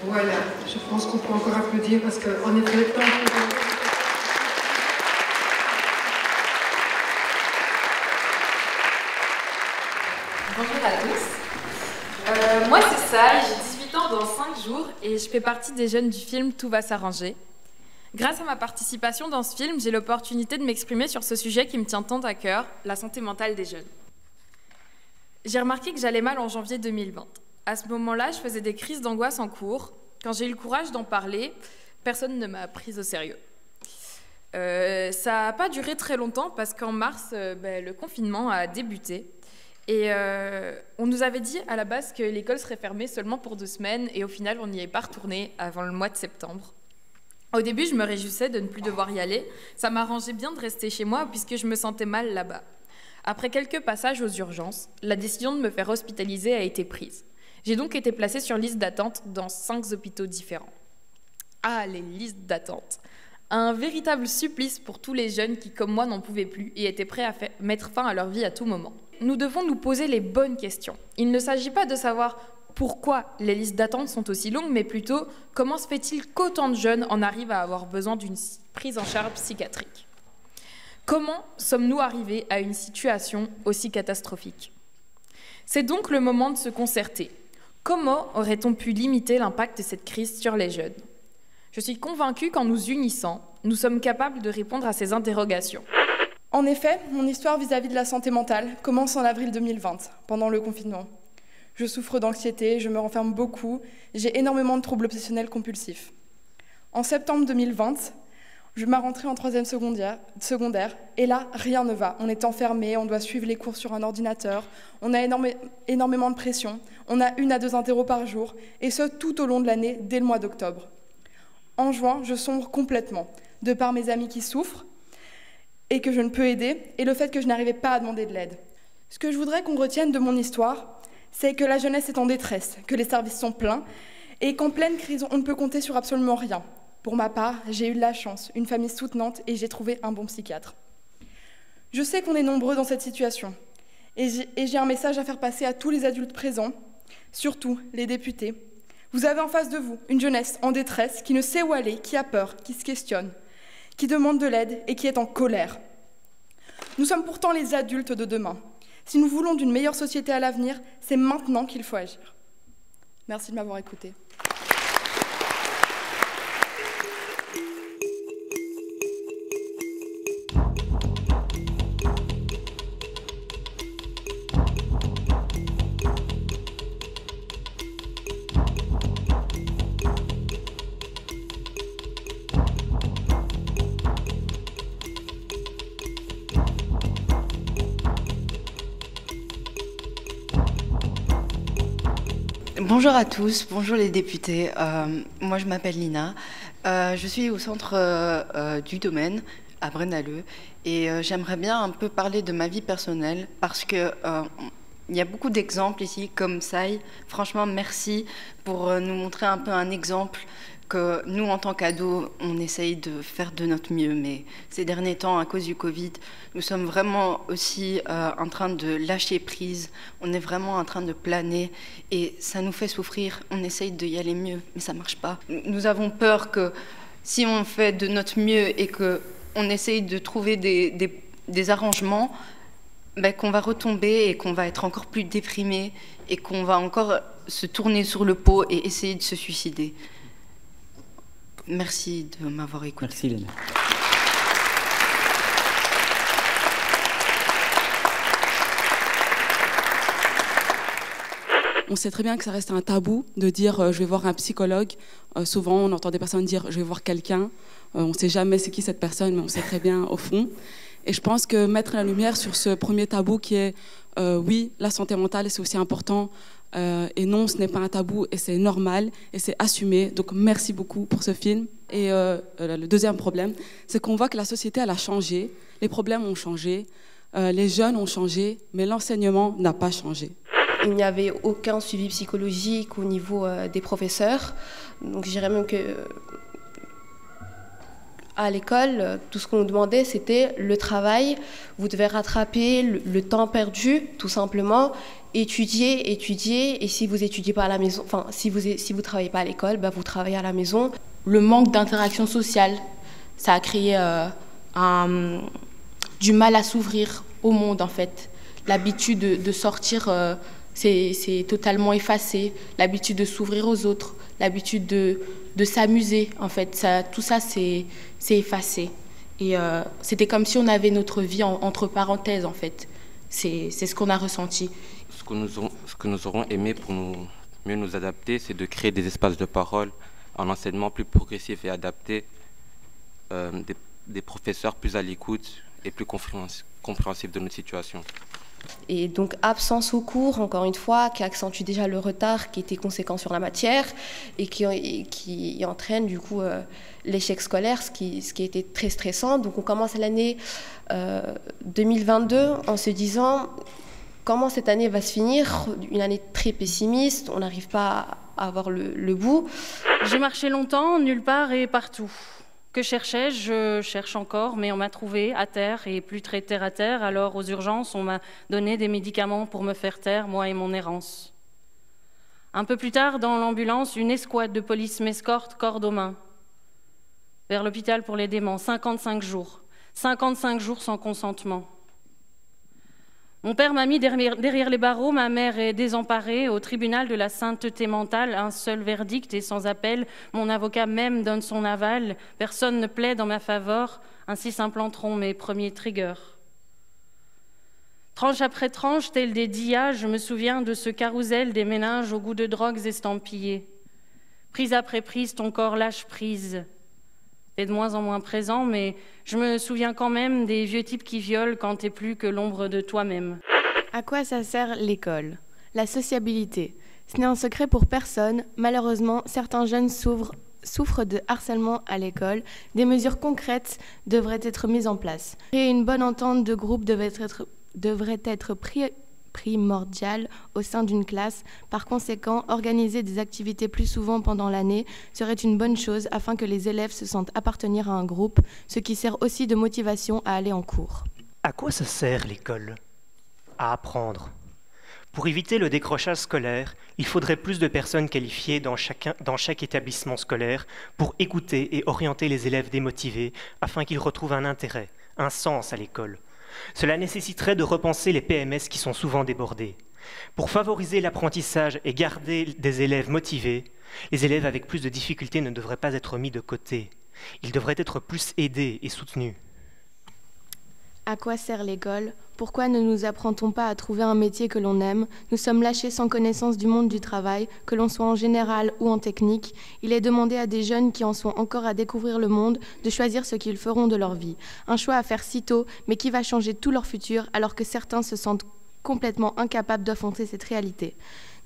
Voilà, je pense qu'on peut encore applaudir parce qu'en effet, tant que... Bonjour à tous. Moi c'est Sai, j'ai 18 ans dans 5 jours et je fais partie des jeunes du film Tout va s'arranger. Grâce à ma participation dans ce film, j'ai l'opportunité de m'exprimer sur ce sujet qui me tient tant à cœur, la santé mentale des jeunes. J'ai remarqué que j'allais mal en janvier 2020. À ce moment-là, je faisais des crises d'angoisse en cours. Quand j'ai eu le courage d'en parler, personne ne m'a prise au sérieux. Ça n'a pas duré très longtemps parce qu'en mars, le confinement a débuté. Et on nous avait dit à la base que l'école serait fermée seulement pour 2 semaines et au final, on n'y est pas retourné avant le mois de septembre. Au début, je me réjouissais de ne plus devoir y aller. Ça m'arrangeait bien de rester chez moi puisque je me sentais mal là-bas. Après quelques passages aux urgences, la décision de me faire hospitaliser a été prise. J'ai donc été placée sur liste d'attente dans 5 hôpitaux différents. Ah, les listes d'attente. Un véritable supplice pour tous les jeunes qui, comme moi, n'en pouvaient plus et étaient prêts à mettre fin à leur vie à tout moment. Nous devons nous poser les bonnes questions. Il ne s'agit pas de savoir pourquoi les listes d'attente sont aussi longues, mais plutôt comment se fait-il qu'autant de jeunes en arrivent à avoir besoin d'une prise en charge psychiatrique ? Comment sommes-nous arrivés à une situation aussi catastrophique ? C'est donc le moment de se concerter. Comment aurait-on pu limiter l'impact de cette crise sur les jeunes ? Je suis convaincue qu'en nous unissant, nous sommes capables de répondre à ces interrogations. En effet, mon histoire vis-à-vis de la santé mentale commence en avril 2020, pendant le confinement. Je souffre d'anxiété, je me renferme beaucoup, j'ai énormément de troubles obsessionnels compulsifs. En septembre 2020, je m'ai rentrée en 3e secondaire, et là, rien ne va. On est enfermé, on doit suivre les cours sur un ordinateur, on a énormément de pression, on a 1 à 2 interros par jour, et ce, tout au long de l'année, dès le mois d'octobre. En juin, je sombre complètement, de par mes amis qui souffrent, et que je ne peux aider, et le fait que je n'arrivais pas à demander de l'aide. Ce que je voudrais qu'on retienne de mon histoire, c'est que la jeunesse est en détresse, que les services sont pleins, et qu'en pleine crise, on ne peut compter sur absolument rien. Pour ma part, j'ai eu de la chance, une famille soutenante, et j'ai trouvé un bon psychiatre. Je sais qu'on est nombreux dans cette situation, et j'ai un message à faire passer à tous les adultes présents, surtout les députés. Vous avez en face de vous une jeunesse en détresse, qui ne sait où aller, qui a peur, qui se questionne, qui demande de l'aide et qui est en colère. Nous sommes pourtant les adultes de demain. Si nous voulons d'une meilleure société à l'avenir, c'est maintenant qu'il faut agir. Merci de m'avoir écouté. Bonjour à tous, bonjour les députés. Moi je m'appelle Lina, je suis au centre du domaine à Braine-l'Alleud et j'aimerais bien un peu parler de ma vie personnelle parce que il y a beaucoup d'exemples ici comme Sai. Franchement merci pour nous montrer un peu un exemple que nous en tant qu'ados on essaye de faire de notre mieux, mais ces derniers temps à cause du Covid nous sommes vraiment aussi en train de lâcher prise, on est vraiment en train de planer et ça nous fait souffrir, on essaye d'y aller mieux mais ça marche pas. Nous avons peur que si on fait de notre mieux et qu'on essaye de trouver des arrangements, qu'on va retomber et qu'on va être encore plus déprimé et qu'on va encore se tourner sur le pot et essayer de se suicider. Merci de m'avoir écouté. Merci Léna. On sait très bien que ça reste un tabou de dire je vais voir un psychologue. Souvent, on entend des personnes dire je vais voir quelqu'un. On ne sait jamais c'est qui cette personne, mais on sait très bien au fond. Et je pense que mettre la lumière sur ce premier tabou qui est oui, la santé mentale, c'est aussi important. Et non, ce n'est pas un tabou et c'est normal et c'est assumé. Donc merci beaucoup pour ce film. Et le deuxième problème, c'est qu'on voit que la société elle a changé, les problèmes ont changé, les jeunes ont changé, mais l'enseignement n'a pas changé. Il n'y avait aucun suivi psychologique au niveau des professeurs. Donc je dirais même que À l'école, tout ce qu'on nous demandait, c'était le travail. Vous devez rattraper le temps perdu, tout simplement. Étudier, étudier. Et si vous étudiez pas à la maison, enfin, si vous travaillez pas à l'école, vous travaillez à la maison. Le manque d'interaction sociale, ça a créé du mal à s'ouvrir au monde, en fait. L'habitude de sortir, c'est totalement effacé. L'habitude de s'ouvrir aux autres, l'habitude de s'amuser, en fait. Tout ça, c'est effacé. Et c'était comme si on avait notre vie entre parenthèses, en fait. C'est ce qu'on a ressenti. Ce que nous aurons aimé pour mieux nous adapter, c'est de créer des espaces de parole, un enseignement plus progressif et adapté, des professeurs plus à l'écoute et plus compréhensifs de notre situation. Et donc absence au cours, encore une fois, qui accentue déjà le retard qui était conséquent sur la matière et qui entraîne du coup l'échec scolaire, ce qui a été très stressant. Donc on commence l'année 2022 en se disant comment cette année va se finir, une année très pessimiste, on n'arrive pas à avoir le bout. J'ai marché longtemps, nulle part et partout. Que cherchais-je ? Je cherche encore, mais on m'a trouvé à terre et plus très terre à terre. Alors, aux urgences, on m'a donné des médicaments pour me faire taire, moi et mon errance. Un peu plus tard, dans l'ambulance, une escouade de police m'escorte, corde aux mains, vers l'hôpital pour les déments. 55 jours. 55 jours sans consentement. Mon père m'a mis derrière les barreaux, ma mère est désemparée. Au tribunal de la sainteté mentale, un seul verdict et sans appel. Mon avocat même donne son aval. Personne ne plaide en ma faveur. Ainsi s'implanteront mes premiers triggers. Tranche après tranche, tel des dias, je me souviens de ce carrousel des méninges au goût de drogues estampillées. Prise après prise, ton corps lâche prise. T'es de moins en moins présent, mais je me souviens quand même des vieux types qui violent quand t'es plus que l'ombre de toi-même. À quoi ça sert l'école ? La sociabilité. Ce n'est un secret pour personne. Malheureusement, certains jeunes souffrent de harcèlement à l'école. Des mesures concrètes devraient être mises en place. Créer une bonne entente de groupe devrait être primordial au sein d'une classe. Par conséquent, organiser des activités plus souvent pendant l'année serait une bonne chose afin que les élèves se sentent appartenir à un groupe, ce qui sert aussi de motivation à aller en cours. À quoi ça sert l'école ? À apprendre. Pour éviter le décrochage scolaire, il faudrait plus de personnes qualifiées dans chaque établissement scolaire pour écouter et orienter les élèves démotivés afin qu'ils retrouvent un intérêt, un sens à l'école. Cela nécessiterait de repenser les PMS qui sont souvent débordés. Pour favoriser l'apprentissage et garder des élèves motivés, les élèves avec plus de difficultés ne devraient pas être mis de côté. Ils devraient être plus aidés et soutenus. À quoi sert l'école ? Pourquoi ne nous apprend-on pas à trouver un métier que l'on aime ? Nous sommes lâchés sans connaissance du monde du travail, que l'on soit en général ou en technique. Il est demandé à des jeunes qui en sont encore à découvrir le monde de choisir ce qu'ils feront de leur vie. Un choix à faire si tôt, mais qui va changer tout leur futur, alors que certains se sentent complètement incapables d'affronter cette réalité.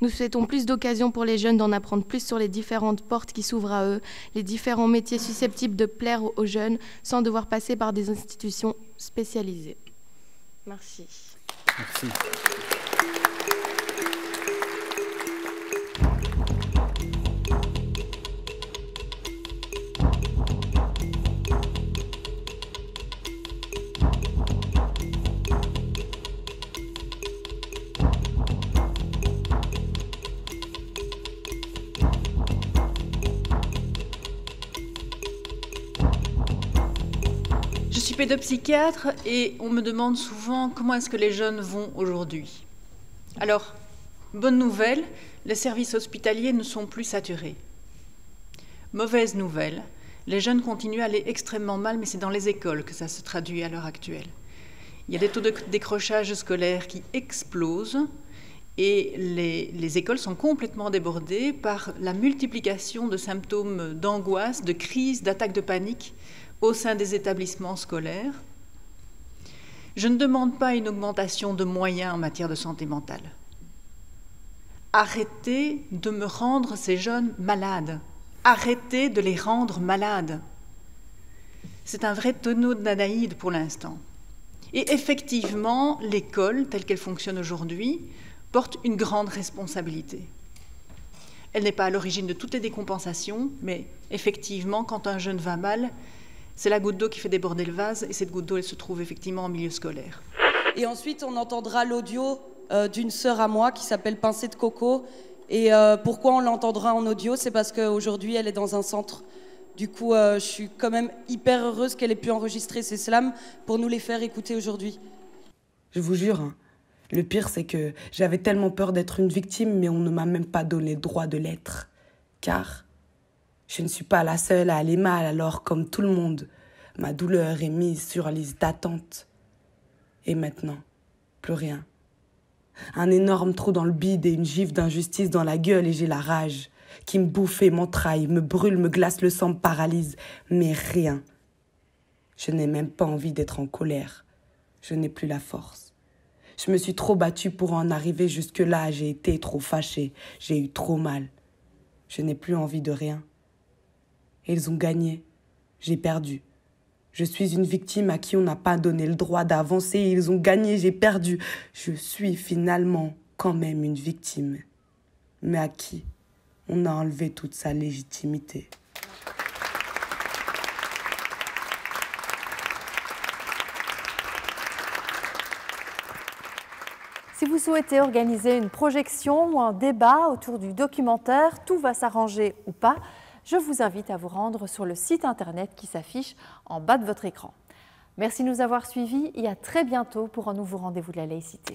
Nous souhaitons plus d'occasions pour les jeunes d'en apprendre plus sur les différentes portes qui s'ouvrent à eux, les différents métiers susceptibles de plaire aux jeunes, sans devoir passer par des institutions spécialisées. Merci. Merci. Je suis pédopsychiatre et on me demande souvent comment est-ce que les jeunes vont aujourd'hui. Alors, bonne nouvelle, les services hospitaliers ne sont plus saturés. Mauvaise nouvelle, les jeunes continuent à aller extrêmement mal, mais c'est dans les écoles que ça se traduit à l'heure actuelle. Il y a des taux de décrochage scolaire qui explosent et les écoles sont complètement débordées par la multiplication de symptômes d'angoisse, de crise, d'attaques de panique au sein des établissements scolaires. Je ne demande pas une augmentation de moyens en matière de santé mentale. Arrêtez de me rendre ces jeunes malades. Arrêtez de les rendre malades. C'est un vrai tonneau de Danaïde pour l'instant. Et effectivement, l'école, telle qu'elle fonctionne aujourd'hui, porte une grande responsabilité. Elle n'est pas à l'origine de toutes les décompensations, mais effectivement, quand un jeune va mal, C'est la goutte d'eau qui fait déborder le vase, et cette goutte d'eau, elle se trouve effectivement en milieu scolaire. Et ensuite, on entendra l'audio d'une sœur à moi qui s'appelle Pincée de Coco. Et pourquoi on l'entendra en audio? C'est parce qu'aujourd'hui, elle est dans un centre. Du coup, je suis quand même hyper heureuse qu'elle ait pu enregistrer ces slams pour nous les faire écouter aujourd'hui. Je vous jure, hein, le pire, c'est que j'avais tellement peur d'être une victime, mais on ne m'a même pas donné le droit de l'être. Car je ne suis pas la seule à aller mal, alors comme tout le monde, ma douleur est mise sur liste d'attente. Et maintenant, plus rien. Un énorme trou dans le bide et une gifle d'injustice dans la gueule et j'ai la rage qui me bouffe et m'entraille, me brûle, me glace le sang, me paralyse. Mais rien. Je n'ai même pas envie d'être en colère. Je n'ai plus la force. Je me suis trop battue pour en arriver jusque-là. J'ai été trop fâchée. J'ai eu trop mal. Je n'ai plus envie de rien. Ils ont gagné. J'ai perdu. Je suis une victime à qui on n'a pas donné le droit d'avancer. Ils ont gagné, j'ai perdu. Je suis finalement quand même une victime. Mais à qui on a enlevé toute sa légitimité. Si vous souhaitez organiser une projection ou un débat autour du documentaire « Tout va s'arranger ou pas », je vous invite à vous rendre sur le site internet qui s'affiche en bas de votre écran. Merci de nous avoir suivis et à très bientôt pour un nouveau rendez-vous de la laïcité.